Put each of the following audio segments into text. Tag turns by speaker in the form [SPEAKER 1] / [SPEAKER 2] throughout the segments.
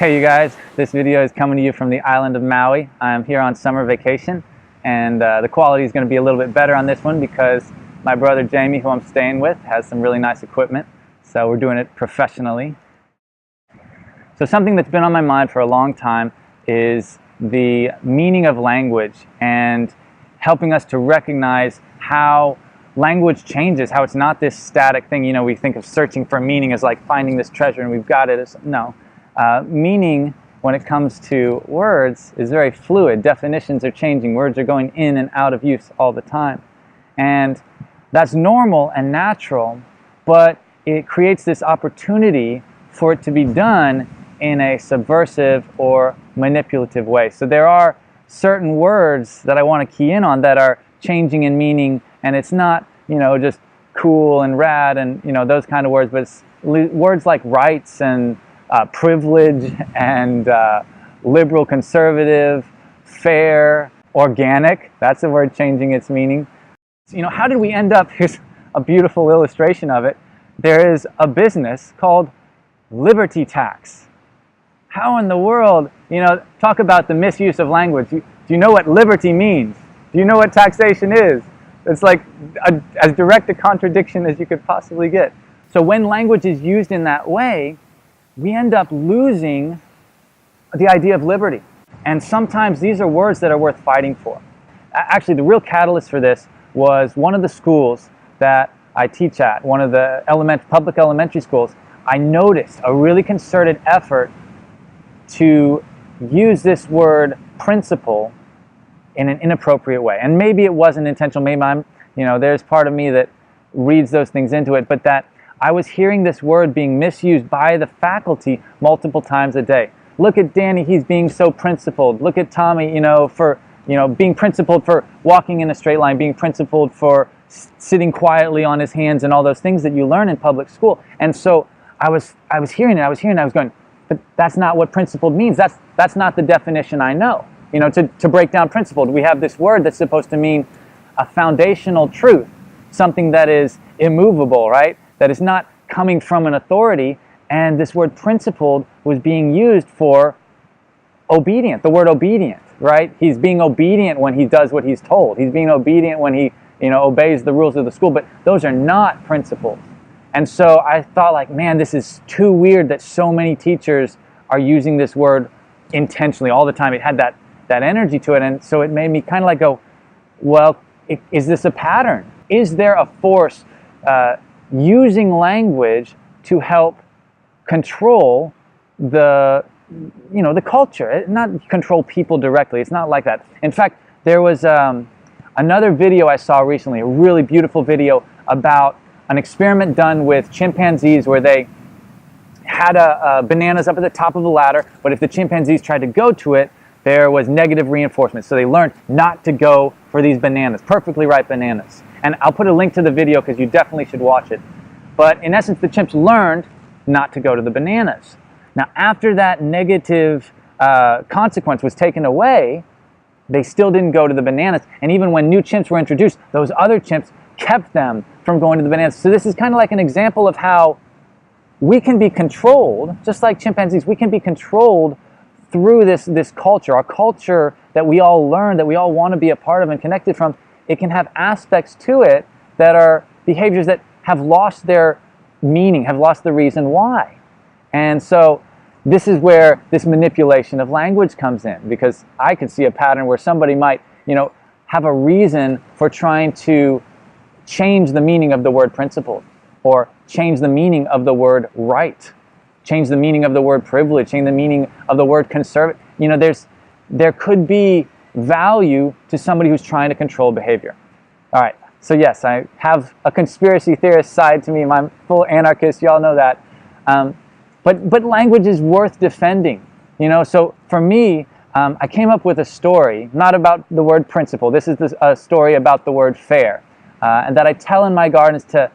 [SPEAKER 1] Hey you guys, this video is coming to you from the island of Maui. I'm here on summer vacation, and the quality is going to be a little bit better on this one because my brother Jamie, who I'm staying with, has some really nice equipment, so we're doing it professionally. So something that's been on my mind for a long time is the meaning of language and helping us to recognize how language changes, how it's not this static thing. You know, we think of searching for meaning as like finding this treasure and we've got it. No. Meaning, when it comes to words, is very fluid. Definitions are changing. Words are going in and out of use all the time. And that's normal and natural, but it creates this opportunity for it to be done in a subversive or manipulative way. So there are certain words that I want to key in on that are changing in meaning, and it's not, you know, just cool and rad and, you know, those kind of words, but it's words like rights and privilege and liberal, conservative, fair, organic. That's a word changing its meaning. You know, how did we end up? Here's a beautiful illustration of it. There is a business called Liberty Tax. How in the world, you know, talk about the misuse of language. Do you know what liberty means? Do you know what taxation is? It's like as direct a contradiction as you could possibly get. So when language is used in that way, we end up losing the idea of liberty. And sometimes these are words that are worth fighting for. Actually, the real catalyst for this was one of the schools that I teach at, one of the public elementary schools. I noticed a really concerted effort to use this word principle in an inappropriate way. And maybe it wasn't intentional. Maybe there's part of me that reads those things into it, but that I was hearing this word being misused by the faculty multiple times a day. Look at Danny, he's being so principled. Look at Tommy, being principled for walking in a straight line, being principled for sitting quietly on his hands and all those things that you learn in public school. And so I was hearing it, I was going, but that's not what principled means. That's not the definition I know. You know, to break down principled, we have this word that's supposed to mean a foundational truth, something that is immovable, right? That is not coming from an authority, and this word principled was being used for obedient, the word obedient, right? He's being obedient when he does what he's told. He's being obedient when he, obeys the rules of the school, but those are not principles. And so I thought, like, man, this is too weird that so many teachers are using this word intentionally all the time. It had that energy to it, and so it made me kind of like go, well, is this a pattern? Is there a force using language to help control the culture, not control people directly? It's not like that. In fact, there was another video I saw recently, a really beautiful video about an experiment done with chimpanzees where they had bananas up at the top of the ladder, but if the chimpanzees tried to go to it, there was negative reinforcement. So they learned not to go for these bananas, perfectly ripe bananas. And I'll put a link to the video because you definitely should watch it. But in essence, the chimps learned not to go to the bananas. Now, after that negative consequence was taken away, they still didn't go to the bananas. And even when new chimps were introduced, those other chimps kept them from going to the bananas. So this is kind of like an example of how we can be controlled, just like chimpanzees, we can be controlled through this culture, our culture that we all learn, that we all want to be a part of and connected from. It can have aspects to it that are behaviors that have lost their meaning, have lost the reason why. And so this is where this manipulation of language comes in, because I could see a pattern where somebody might, have a reason for trying to change the meaning of the word principle, or change the meaning of the word right, change the meaning of the word privilege, change the meaning of the word conservative. There could be value to somebody who's trying to control behavior. All right, so yes, I have a conspiracy theorist side to me. I'm full anarchist, y'all know that. But language is worth defending. So for me, I came up with a story, not about the word principle. This is a story about the word fair, and that I tell in my gardens to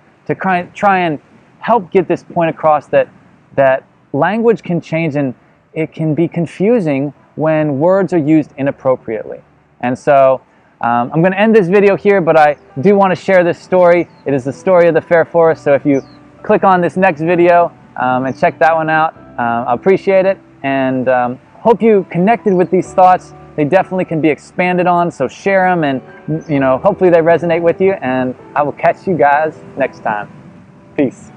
[SPEAKER 1] try and help get this point across that language can change and it can be confusing when words are used inappropriately. And so I'm going to end this video here, but I do want to share this story. It is the story of the Fair Forest, so if you click on this next video and check that one out, I appreciate it. and hope you connected with these thoughts. They definitely can be expanded on, so share them, and hopefully they resonate with you, and I will catch you guys next time. Peace.